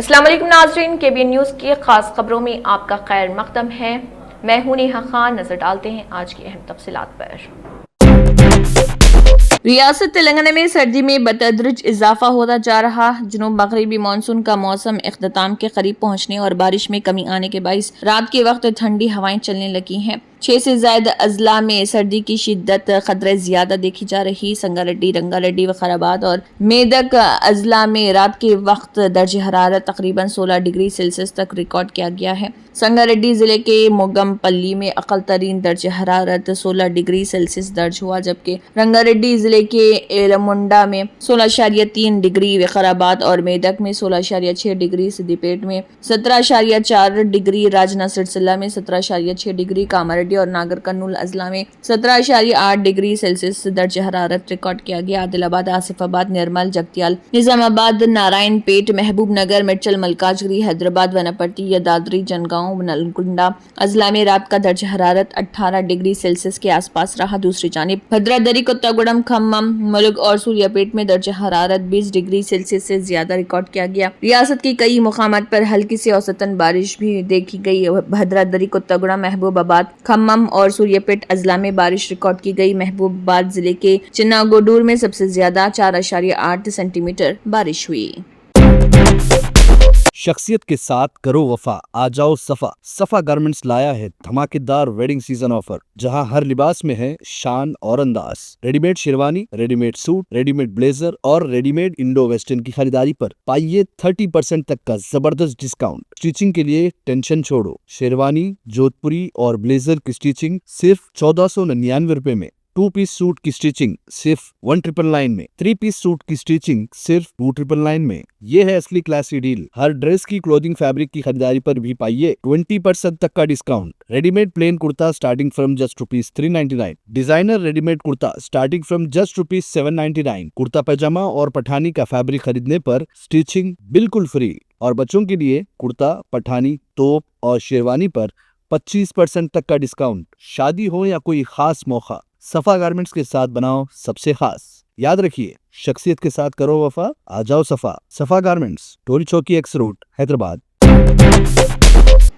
السلام علیکم ناظرین، KBN نیوز کی خاص خبروں میں آپ کا خیر مقدم ہے۔ میں ہوں نیہا خان۔ نظر ڈالتے ہیں آج کی اہم تفصیلات پر۔ ریاست تلنگانہ میں سردی میں بتدریج اضافہ ہوتا جا رہا۔ جنوب مغربی مانسون کا موسم اختتام کے قریب پہنچنے اور بارش میں کمی آنے کے باعث رات کے وقت ٹھنڈی ہوائیں چلنے لگی ہیں۔ 6 سے زائد اضلاع میں سردی کی شدت خطرہ زیادہ دیکھی جا رہی۔ سنگاریڈی، رنگا ریڈی، وقارآباد اور میدک اضلاع میں رات کے وقت درجہ حرارت تقریباً 16 ڈگری سیلسیس تک ریکارڈ کیا گیا ہے۔ سنگاریڈی ضلع کے موگم پلی میں اقل ترین درجہ حرارت 16 ڈگری سیلسیس درج ہوا، جبکہ رنگا ریڈی ضلع کے ایلمونڈا میں 16.3 ڈگری، وقارآباد اور میدک میں 16.6 ڈگری، سدی پیٹ میں 17.4 ڈگری، راجنا سرسلہ میں 17.6 ڈگری، کاماریڈی اور ناگر کرنول اضلاع میں 17.8 ڈگری سیلسیس درجہ حرارت ریکارڈ کیا گیا۔ عادل آباد، آصف آباد، نرمل، جگتیال، نظام آباد، نارائن پیٹ، محبوب نگر، میڈچل، ملکاجگری، حیدرآباد، وناپرتی، یدادری، جنگاؤں، نلگنڈا اضلاع میں رات کا درجہ حرارت 18 ڈگری سیلسیس کے آس پاس رہا۔ دوسری جانب بھدرادری، کوتاگوڑم، کھمم، ملک اور سوریا پیٹ میں درجہ حرارت 20 ڈگری سیلسیس سے زیادہ ریکارڈ کیا گیا۔ ریاست کی کئی مقامات پر ہلکی سے اوسطاً بارش بھی دیکھی گئی۔ بھدرادری، کوتاگوڑم، محبوب آباد، کھمم اور سوریا پیٹ اضلاع میں بارش ریکارڈ کی گئی۔ محبوب آباد ضلع کے چناگوڈور میں سب سے زیادہ 4.8 سینٹی میٹر بارش ہوئی۔ شخصیت کے ساتھ کرو وفا، آ جاؤ صفا۔ صفا گارمنٹس لایا ہے دھماکے دار ویڈنگ سیزن آفر، جہاں ہر لباس میں ہے شان اور انداز۔ Ready made sherwani, ready made suit, ready made blazer اور ریڈی میڈ انڈو ویسٹرن کی خریداری پر پائیے 30% تک کا زبردست ڈسکاؤنٹ۔ اسٹیچنگ کے لیے ٹینشن چھوڑو، شیروانی، جودھ پوری اور بلیزر کی اسٹیچنگ صرف 1499 روپے میں، 2 پیس سوٹ کی اسٹیچنگ صرف 1999 میں، 3 پیس سوٹ کی اسٹیچنگ صرف 2999 میں۔ یہ ہے اصلی کلاسی ڈیل۔ ہر ڈریس کی کلودنگ فیبرک کی خریداری پر بھی پائیے 20% تک کا ڈسکاؤنٹ۔ ریڈی میڈ پلین کرتا starting from just ₹399، designer ready made کرتا سٹارٹنگ فرام جسٹ ₹799۔ کرتا پیجامہ اور پٹھانی کا فیبرک خریدنے پر اسٹیچنگ بالکل فری، اور بچوں کے لیے کرتا، پٹھانی، توپ اور شیروانی پر 25% تک کا ڈسکاؤنٹ۔ شادی ہو یا کوئی خاص موقع، صفا گارمنٹس کے ساتھ بناؤ سب سے خاص۔ یاد رکھیے، شخصیت کے ساتھ کرو وفا، آ جاؤ صفا۔ صفا garments, Toli Chowki x road, Hyderabad.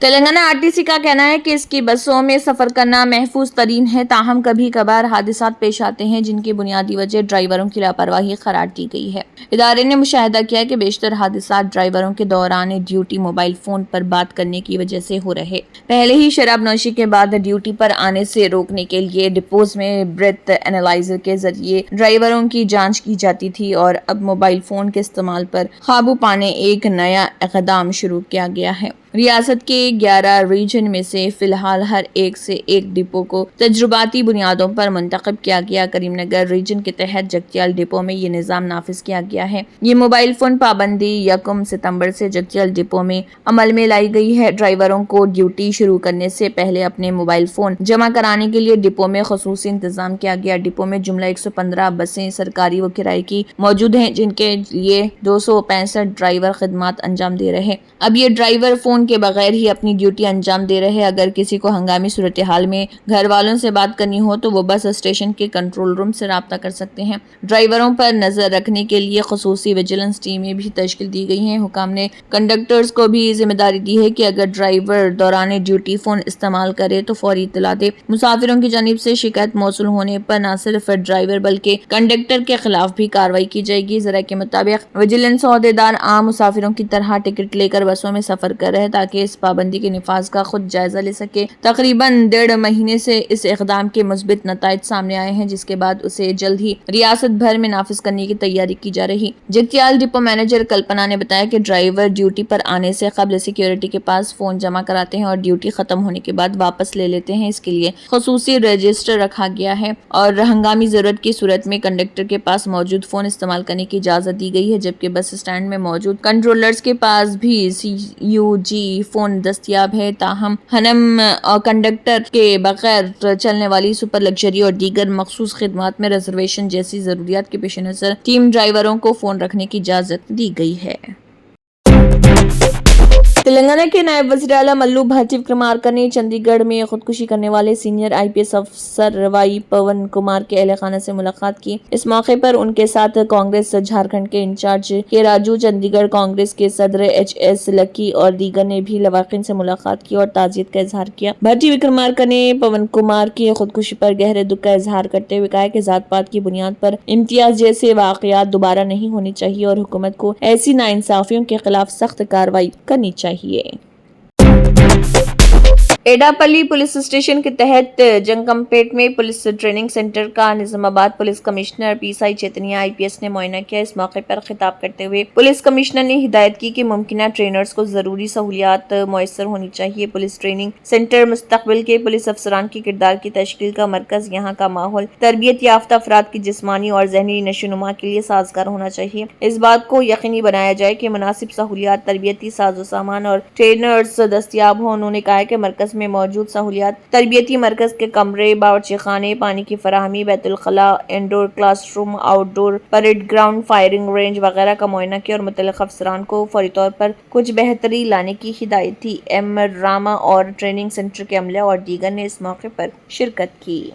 Telangana RTC کا کہنا ہے کہ اس کی بسوں میں سفر کرنا محفوظ ترین ہے، تاہم کبھی کبھار حادثات پیش آتے ہیں جن کی بنیادی وجہ ڈرائیوروں کی لاپرواہی قرار دی گئی ہے۔ ادارے نے مشاہدہ کیا کہ بیشتر حادثات ڈرائیوروں کے دوران ڈیوٹی موبائل فون پر بات کرنے کی وجہ سے ہو رہے۔ پہلے ہی شراب نوشی کے بعد ڈیوٹی پر آنے سے روکنے کے لیے ڈپوز میں بریتھ انالائزر کے ذریعے ڈرائیوروں کی جانچ کی جاتی تھی، اور اب موبائل فون کے استعمال پر قابو پانے ایک نیا اقدام شروع کیا گیا ہے۔ ریاست کے 11 ریجن میں سے فی الحال ہر ایک سے ایک ڈپو کو تجرباتی بنیادوں پر منتخب کیا گیا۔ کریم نگر ریجن کے تحت جگتیال ڈپو میں یہ نظام نافذ کیا گیا ہے۔ یہ موبائل فون پابندی 1 ستمبر سے جگتیال ڈپو میں عمل میں لائی گئی ہے۔ ڈرائیوروں کو ڈیوٹی شروع کرنے سے پہلے اپنے موبائل فون جمع کرانے کے لیے ڈپو میں خصوصی انتظام کیا گیا۔ ڈپو میں جملہ 115 بسیں سرکاری و کرائے کی موجود ہیں، جن کے لیے 265 ڈرائیور خدمات انجام دے رہے۔ اب یہ ڈرائیور فون کے بغیر ہی اپنی ڈیوٹی انجام دے رہے۔ اگر کسی کو ہنگامی صورتحال میں گھر والوں سے بات کرنی ہو تو وہ بس اسٹیشن کے کنٹرول روم سے رابطہ کر سکتے ہیں۔ ڈرائیوروں پر نظر رکھنے کے لیے خصوصی ویجیلنس ٹیمیں بھی تشکیل دی گئی ہیں۔ حکام نے کنڈکٹرز کو بھی ذمہ داری دی ہے کہ اگر ڈرائیور دوران ڈیوٹی فون استعمال کرے تو فوری اطلاع دے۔ مسافروں کی جانب سے شکایت موصول ہونے پر نہ صرف ڈرائیور بلکہ کنڈکٹر کے خلاف بھی کارروائی کی جائے گی۔ ذرائع کے مطابق ویجیلنس عہدیدار عام مسافروں کی طرح ٹکٹ لے کر بسوں میں سفر کر رہے تاکہ اس پابندی کے نفاذ کا خود جائزہ لے سکے۔ تقریباً 1.5 مہینے سے اس اقدام کے مثبت نتائج سامنے آئے ہیں، جس کے بعد اسے جلد ہی ریاست بھر میں نافذ کرنے کی تیاری کی جا رہی۔ جگتیال ڈپو مینیجر کلپنا نے بتایا کہ ڈرائیور ڈیوٹی پر آنے سے قبل سیکیورٹی کے پاس فون جمع کراتے ہیں اور ڈیوٹی ختم ہونے کے بعد واپس لے لیتے ہیں۔ اس کے لیے خصوصی رجسٹر رکھا گیا ہے اور ہنگامی ضرورت کی صورت میں کنڈکٹر کے پاس موجود فون استعمال کرنے کی اجازت دی گئی ہے، جبکہ بس اسٹینڈ میں موجود کنٹرولرز کے پاس بھی CUG فون دستیاب ہے۔ تاہم ہنم کنڈکٹر کے بغیر چلنے والی سپر لگژری اور دیگر مخصوص خدمات میں ریزرویشن جیسی ضروریات کے پیش نظر ٹیم ڈرائیوروں کو فون رکھنے کی اجازت دی گئی ہے۔ तेलंगाना के नायब वज़ीर आला मल्लू भाटी विक्रमार्का ने चंडीगढ़ में खुदकुशी करने वाले सीनियर IPS अफसर वाई पवन कुमार के अहल खाना से मुलाकात की। इस मौके पर उनके साथ कांग्रेस झारखंड के इंचार्ज के राजू, चंडीगढ़ कांग्रेस के सदर HS लकी और दीगर ने भी लवाकिन से मुलाकात की और ताज़ियत का इजहार किया। भाटी विक्रमार्का ने पवन कुमार की खुदकुशी पर गहरे दुख का इजहार करते हुए कहा कि जात पात की बुनियाद पर इम्तियाज जैसे वाकयात दोबारा नहीं होनी चाहिए और हुकूमत को ऐसी नाइंसाफियों के खिलाफ सख्त कार्रवाई करनी चाहिए। एडापल्ली पुलिस स्टेशन के तहत जंगमपेट में पुलिस ट्रेनिंग सेंटर का Nizamabad police commissioner PSI Chaitanya IPS ने मुआयना किया। इस मौके पर खिताब करते हुए पुलिस कमिश्नर ने हिदायत की कि मुमकिना ट्रेनर्स को जरूरी सहूलियात मुयस्सर होनी चाहिए। पुलिस ट्रेनिंग सेंटर मुस्तकबिल के पुलिस अफसरान के किरदार की तश्कील का मरकज, यहाँ का माहौल तरबियत याफ्ता अफराद की जिस्मानी और जहनी नशोनुमा के लिए साजगार होना चाहिए। इस बात को यकीनी बनाया जाए कि मुनासिब सहूलियात, तरबियती साजो सामान और ट्रेनर्स दस्तियाब हों। उन्होंने कहा कि मरकज में मौजूद सहूलियात तरबियती मरकज के कमरे, बावर्ची खाने, पानी की फराहमी, बैतुल खला, indoor classroom, outdoor parade ground, firing range वगैरह का मुआयना किया और मुतल्लिक़ अफसरान को फौरी तौर पर कुछ बेहतरी लाने की हिदायत थी। M रामा और ट्रेनिंग सेंटर के अमला और दीगर ने इस मौके पर शिरकत की।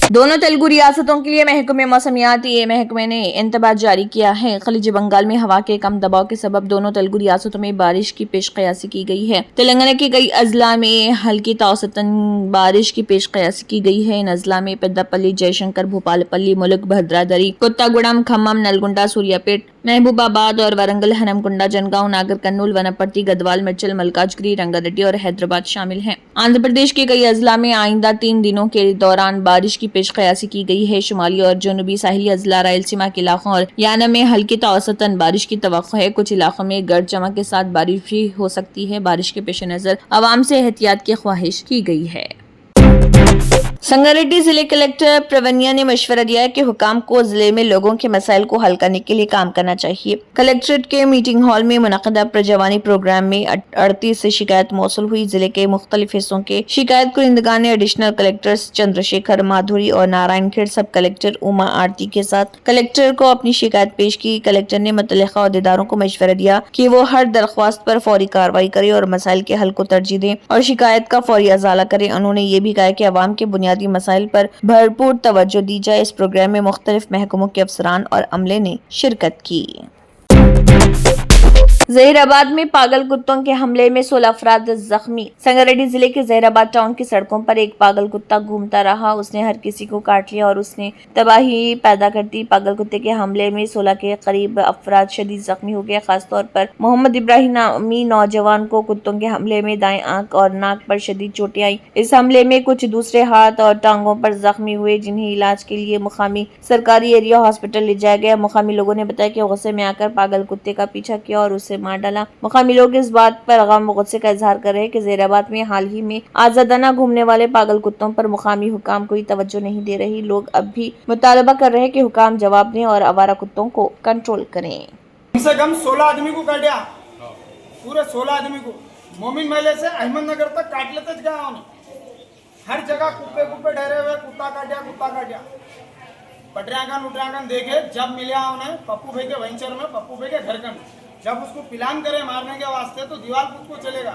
दोनों तेलुगु रियासतों के लिए महकमे मौसमियाती महकमे ने इंतबाह जारी किया है। खलीज बंगाल में हवा के कम दबाव के सबब दोनों तेलुगु रियासतों में बारिश की पेशकयासी की गई है। तेलंगाना के कई अजला में हल्की ताउसतन बारिश की पेशकयासी की गई है। इन अजला में पेद्दापल्ली, जयशंकर, भूपालपल्ली, मुलुक, भद्रादरी, कोत्तागुड़म, खम्मम, नलगुंडा, सूर्यापेट, महबूबाबाद और वरंगल, हनमकुंडा, जनगांव, नागर कर्नूल, वनपर्ती, गदवाल, मिर्चल, मलकाजगिरी, रंगारेड्डी और हैदराबाद शामिल हैं। आंध्र प्रदेश के कई अजला में आइंदा 3 दिनों के दौरान बारिश की पेशकयासी की गई है। शुमाली और जनूबी साहिली अजला, रायलसीमा के इलाकों और यानम में हल्की ताउसतन बारिश की तवक्को है। कुछ इलाकों में गर्द चमक के साथ बारिश भी हो सकती है। बारिश के पेश नजर अवाम से एहतियात की ख्वाहिश की गई है। संगारेड्डी जिले कलेक्टर प्रवन्या ने मशवरा दिया है कि हुकाम को जिले में लोगों के मसाइल को हल करने के लिए काम करना चाहिए। कलेक्ट्रेट के मीटिंग हॉल में मुनक़दा प्रजवानी प्रोग्राम में 38 शिकायत मौसूल हुई। जिले के मुख्तलिफ हिस्सों के शिकायत कुरिंदगान ने एडिशनल कलेक्टर्स चंद्रशेखर, माधुरी और नारायण खेड़, सब कलेक्टर उमा आरती के साथ कलेक्टर को अपनी शिकायत पेश की। कलेक्टर ने मुतल्लिक़ा अहदेदारों को मशवरा दिया कि वो हर दरख्वास्त पर फौरी कार्रवाई करे और मसाइल के हल को तरजीह दें और शिकायत का फौरी अजाला करें। उन्होंने ये भी कहा कि अवाम के बुनियादी मसाइल पर भरपूर तवज्जो दी जाए। इस प्रोग्राम में मुख्तलिफ महकमों के अफसरान और अमले ने शिरकत की। जहीराबाद में पागल कुत्तों के हमले में 16 अफराद जख्मी। संगारेड्डी जिले के जहीराबाद टाउन की सड़कों पर एक पागल कुत्ता घूमता रहा। उसने हर किसी को काट लिया और उसने तबाही पैदा कर दी। पागल कुत्ते के हमले में 16 के करीब अफराद शदीद जख्मी हो गए। खासतौर पर मोहम्मद इब्राहिम नामी नौजवान को कुत्तों के हमले में दाएं आंख और नाक पर शदीद चोटें आई। इस हमले में कुछ दूसरे हाथ और टांगों पर जख्मी हुए, जिन्हें इलाज के लिए मुकामी सरकारी एरिया हॉस्पिटल ले जाया गया। मुकामी लोगों ने बताया कि गुस्से में आकर पागल कुत्ते का पीछा किया और उसे मार डाला। मुकामी लोग इस बात पर गम व गुस्से का इजहार कर रहे हैं कि जहीराबाद में हाल ही में आजादाना घूमने वाले पागल कुत्तों पर मुकामी हुकाम कोई तवज्जो नहीं दे रही। लोग अब भी मुतालबा कर रहे हैं कि हुकाम जवाब दें और आवारा कुत्तों को कंट्रोल करें। कम से कम 16 आदमी को काटा, पूरे 16 आदमी को मोमिन महले से अहमदनगर तक काट लेते गया उन्हें। हर जगह कुत्ते कुत्ते ठहरे हुए, कुत्ता काटा। पटरियागन उटरियागन देखे, जब मिला उन्हें पप्पू भाई के वेंचर में, पप्पू भाई के घर का, जब उसको पिलान करे मारने के वास्ते तो दीवार कूद को चलेगा।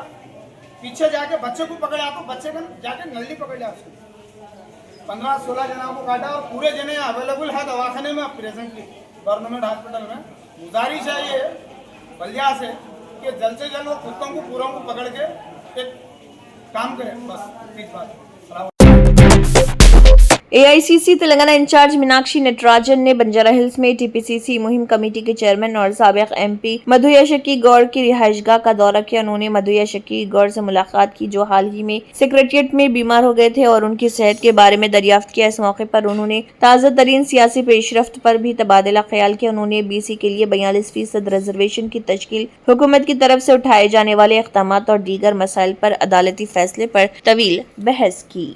पीछे जाके बच्चे को पकड़ा तो बच्चे का जाके नल्ली पकड़ लिया उसको। 15-16 जना को काटा और पूरे जने अवेलेबल है दवाखाने में प्रेजेंटली गवर्नमेंट हॉस्पिटल में। गुजारिश है ये बलिया से कि जल्द से जल्द वो कुत्तों को पूरों को पकड़ के एक काम करें, बस इस बात। AICC तेलंगाना इंचार्ज मीनाक्षी नटराजन ने बंजारा हिल्स में TPCC मुहिम कमेटी के चेयरमैन और साबिक MP मधुया शकी गौड़ की रिहाइशगाह का दौरा किया। उन्होंने मधुया शकी गौड़ से मुलाकात की, जो हाल ही में सेक्रेटेरिएट में बीमार हो गए थे, और उनकी सेहत के बारे में दरियाफ्त किया। इस मौके पर उन्होंने ताज़ा तरीन सियासी पेशरफ्त पर भी तबादला ख्याल किया। उन्होंने BC के लिए 42% रिजर्वेशन की तश्कील, हुकूमत की तरफ से उठाए जाने वाले इक़दामात और दीगर मसाइल पर अदालती फैसले पर तवील बहस की।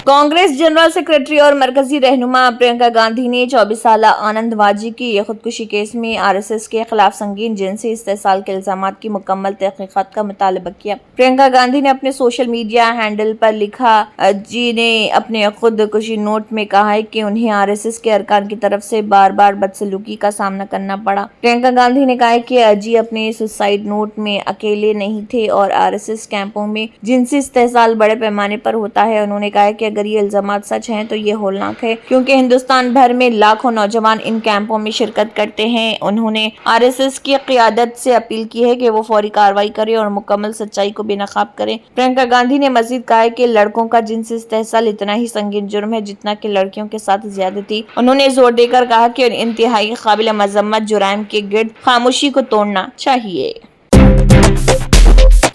कांग्रेस जनरल सेक्रेटरी और मरकजी रहनुमा प्रियंका गांधी ने 24 साल आनंद वाजी की खुदकुशी केस में आरएसएस के खिलाफ संगीन जिनसी इस्तेसाल के इल्जामात की मुकम्मल तहकीकात का मुतालबा किया। प्रियंका गांधी ने अपने सोशल मीडिया हैंडल पर लिखा, जी ने अपने खुदकुशी नोट में कहा है कि उन्हें आरएसएस के अरकान की तरफ से बार बार बदसलूकी का सामना करना पड़ा। प्रियंका गांधी ने कहा है कि अजी अपने सुसाइड नोट में अकेले नहीं थे और आरएसएस कैंपों में जिनसी इस्तेसाल बड़े पैमाने पर होता है। उन्होंने कहा है कि अगर ये इल्जामात सच हैं तो ये होलनाक है, क्योंकि हिंदुस्तान भर में लाखों नौजवान इन कैंपों में शिरकत करते हैं। उन्होंने आरएसएस की क़यादत से अपील की है कि वो फौरी कार्रवाई करे और मुकम्मल सच्चाई को बेनकाब करे। प्रियंका गांधी ने मजीद कहा है कि लड़कों का जिनसी इस्तेसाल इतना ही संगीन जुर्म है जितना कि लड़कियों के साथ ज्यादती। उन्होंने जोर देकर कहा कि इंतहाई काबिल मजम्मत जुराइम के गिर्द खामोशी को तोड़ना चाहिए।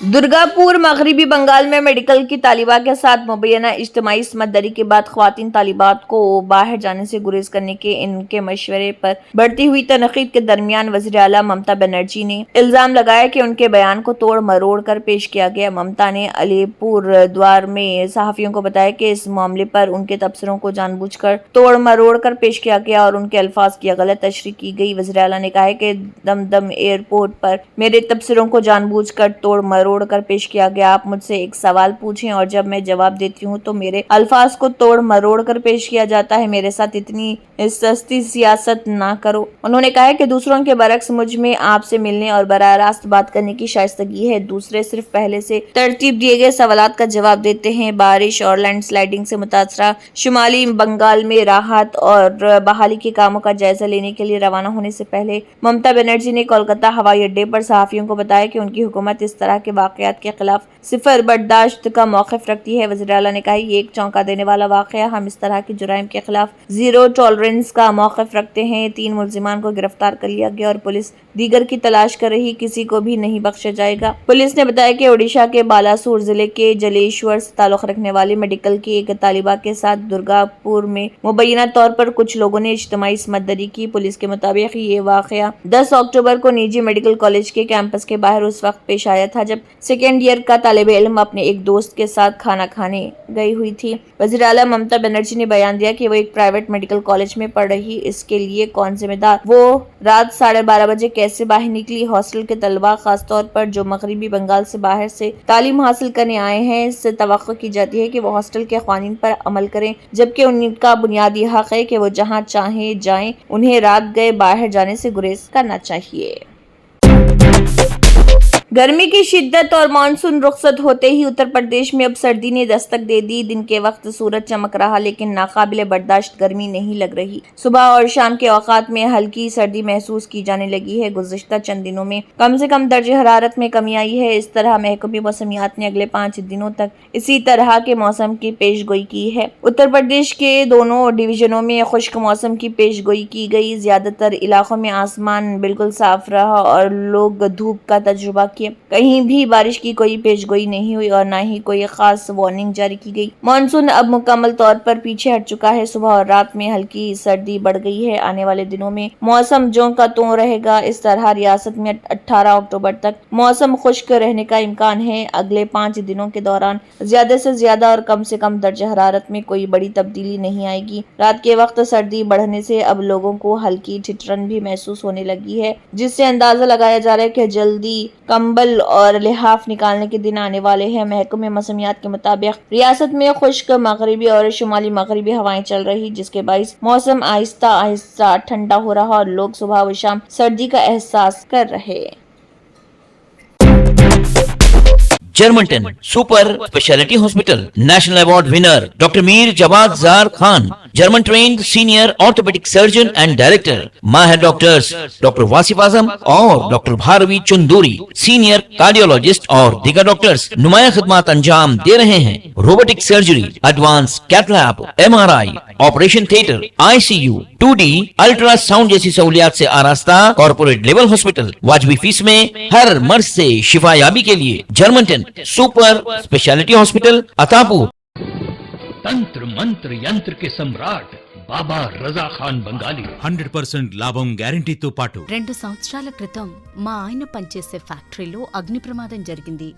दुर्गापुर मगरबी बंगाल में मेडिकल की तालिबा के साथ मुबैना इज्तिमाई समझदारी के बाद ख्वातीन तालिबात को बाहर जाने से गुरेज करने के इनके मशवरे पर बढ़ती हुई तनकीद के दरमियान वज़ीर आला ममता बनर्जी ने इल्जाम लगाया कि उनके बयान को तोड़ मरोड़ कर पेश किया गया। ममता ने अलीपुर द्वार में सहाफियों को बताया कि इस मामले पर उनके तबसरों को जानबूझकर तोड़ मरोड़ कर पेश किया गया और उनके अल्फाज की गलत तशरीह की गई। वज़ीर आला ने कहा है कि दमदम एयरपोर्ट पर मेरे तबसरों को जानबूझकर तोड़ मरोड़ कर पेश किया गया। आप मुझसे एक सवाल पूछें और जब मैं जवाब देती हूँ तो मेरे अल्फाज को तोड़ मरोड़ कर पेश किया जाता है। मेरे साथ इतनी सस्ती सियासत ना करो। उन्होंने कहा है कि दूसरों के बरक्स मुझ में आपसे मिलने और बराह रास्त बात करने की शाइस्तगी है। दूसरे सिर्फ पहले से तरतीब दिए गए सवालात का जवाब देते हैं। बारिश और लैंडस्लाइडिंग से मुतासरा शुमाली बंगाल में राहत और बहाली के कामों का जायजा लेने के लिए रवाना होने से पहले ममता बनर्जी ने कोलकाता हवाई अड्डे पर सहाफियों को बताया कि उनकी हुकूमत इस तरह के वाकयात के खिलाफ सिफर बर्दाश्त का मौक़िफ़ रखती है। वज़ीर आला ने कहा, ये एक चौंका देने वाला वाक़या, हम इस तरह के जुराइम के खिलाफ जीरो टॉलरेंस का मौक़िफ़ रखते हैं। 3 मुल्ज़िमान को गिरफ्तार कर लिया गया और पुलिस दीगर की तलाश कर रही, किसी को भी नहीं बख्शा जाएगा। पुलिस ने बताया कि ओडिशा के बालासोर जिले के जलेश्वर से ताल्लुक़ रखने वाली मेडिकल की एक तालिबा के साथ दुर्गापुर में मुबैना तौर पर कुछ लोगों ने इज्तिमाई समझदारी की। पुलिस के मुताबिक ये वाक़या 10 अक्टूबर को निजी मेडिकल कॉलेज के कैंपस के बाहर उस वक्त पेश आया था जब सेकेंड ईयर का तालिब इल्म अपने एक दोस्त के साथ खाना खाने गई हुई थी। वज़ीर आला ममता बनर्जी ने बयान दिया कि वो एक प्राइवेट मेडिकल कॉलेज में पढ़ रही, इसके लिए कौन जिम्मेदार? वो रात 12:30 बजे कैसे बाहर निकली? हॉस्टल के तलबा खासतौर पर जो मगरबी बंगाल से बाहर से तालीम हासिल करने आए हैं, इससे तवक्को की जाती है कि वो हॉस्टल के क़वानीन पर अमल करें, जबकि उनका बुनियादी हक है कि वो जहाँ चाहे जाएं। उन्हें रात गए बाहर जाने से गुरेज करना चाहिए। गर्मी की शिद्दत और मानसून रुखसत होते ही उत्तर प्रदेश में अब सर्दी ने दस्तक दे दी। दिन के वक्त सूरज चमक रहा, लेकिन नाकाबिले बर्दाश्त गर्मी नहीं लग रही। सुबह और शाम के औकात में हल्की सर्दी महसूस की जाने लगी है। गुज़िश्ता चंद दिनों में कम से कम दर्जे हरारत में कमी आई है। इस तरह महकमे मौसमियात ने अगले 5 दिनों तक इसी तरह के मौसम की पेशगोई की है। उत्तर प्रदेश के दोनों डिवीजनों में खुश्क मौसम की पेशगोई की गई। ज्यादातर इलाकों में आसमान बिल्कुल साफ रहा और लोग धूप का तजुर्बा किया। कहीं भी बारिश की कोई पेशगोई नहीं हुई और न ही कोई खास वार्निंग जारी की गई। मानसून अब मुकम्मल तौर पर पीछे हट चुका है। सुबह और रात में हल्की सर्दी बढ़ गई है। आने वाले दिनों में मौसम ज्यों का त्यों रहेगा। इस तरह रियासत में 18 अक्टूबर तक मौसम खुश्क रहने का इम्कान है। अगले 5 दिनों के दौरान ज्यादा से ज्यादा और कम से कम दर्जा हरारत में कोई बड़ी तब्दीली नहीं आएगी। रात के वक्त सर्दी बढ़ने से अब लोगों को हल्की ठिठुरन भी महसूस होने लगी है, जिससे अंदाजा लगाया जा रहा है कि जल्दी कंबल और लिहाफ निकालने के दिन आने वाले हैं। महकमे मौसमियात के मुताबिक रियासत में खुश्क मगरबी और शुमाली मगरबी हवाएं चल रही, जिसके बाइस मौसम आहिस्ता आहिस्ता ठंडा हो रहा और लोग सुबह व शाम सर्दी का एहसास कर रहे। Germanten super specialty hospital national award winner doctor Mir Jawad Zar Khan, German trained senior orthopaedic surgeon and director, माहिर डॉक्टर्स डॉक्टर वासिफ आजम और doctor Bharvi Chunduri, senior cardiologist और दीगर डॉक्टर्स नुमाया खिदमत अंजाम दे रहे हैं। Robotic surgery, advance cath lab, MRI, operation theatre, ICU, 2D ultrasound जैसी सहूलियात से आरास्ता कॉर्पोरेट लेवल हॉस्पिटल। वाजबी फीस में हर मर्ज से शिफायाबी के लिए Germanton super specialty hospital Attapur. तंत्र मंत्र यंत्र के सम्राट బాబా రజా ఖాన్ బంగాలి 100% లాభం గ్యారంటీతో పాటు 2 సంవత్సరాల క్రితం మా ఆయన పనిచేసే ఫ్యాక్టరీలో అగ్ని ప్రమాదం జరిగింది.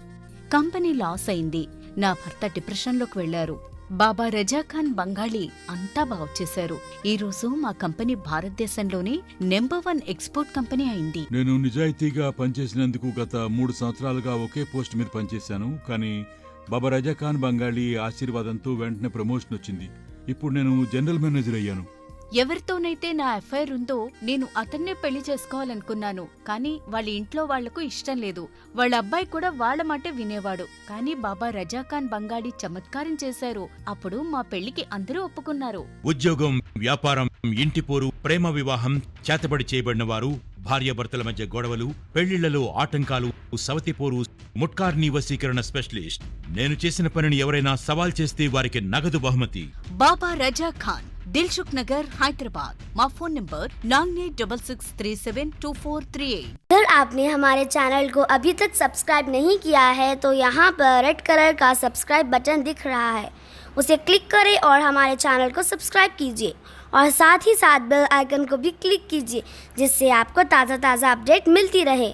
కంపెనీ లాస్ అయింది. నా భర్త డిప్రెషన్లోకి వెళ్లారు. బాబా రజా ఖాన్ బంగాళీ అంతా బాగు చేశారు. ఈ రోజు మా కంపెనీ భారతదేశంలోనే #1 ఎక్స్పోర్ట్ కంపెనీ అయింది. నేను నిజాయితీగా పనిచేసినందుకు గత 3 సంవత్సరాలుగా ఒకే పోస్ట్ మీద పనిచేశాను. కానీ బాబా రజా ఖాన్ బంగాళీ ఆశీర్వాదంతో వెంటనే ప్రమోషన్ వచ్చింది. ఇప్పుడు నేను జనరల్ మేనేజర్ అయ్యాను. ఎవరితోనైతే నా ఎఫ్ఐఆర్ ఉందో నేను అతన్నే పెళ్లి చేసుకోవాలనుకున్నాను. కానీ వాళ్ళ ఇంట్లో వాళ్లకు ఇష్టం లేదు. వాళ్ళ అబ్బాయి కూడా వాళ్ళ మాట వినేవాడు. కానీ బాబా రజా ఖాన్ బంగాళీ చమత్కారం చేశారు. అప్పుడు మా పెళ్లికి అందరూ ఒప్పుకున్నారు. ఉద్యోగం, వ్యాపారం, ఇంటి పోరు, ప్రేమ వివాహం, చేతబడి చేయబడిన వారు, భార్యాభర్తల మధ్య గొడవలు, పెళ్లిళ్లలో ఆటంకాలు, సవతిపోరు, ముట్కార్నీ వశీకరణ స్పెషలిస్ట్. నేను చేసిన పనిని ఎవరైనా సవాల్ చేస్తే వారికి నగదు బహుమతి. బాబా రజా ఖాన్, दिलसुख नगर, हैदराबाद। माँ फोन नंबर 9866372438। अगर आपने हमारे चैनल को अभी तक सब्सक्राइब नहीं किया है तो यहाँ पर रेड कलर का सब्सक्राइब बटन दिख रहा है, उसे क्लिक करें और हमारे चैनल को सब्सक्राइब कीजिए और साथ ही साथ बेल आइकन को भी क्लिक कीजिए, जिससे आपको ताज़ा अपडेट मिलती रहे।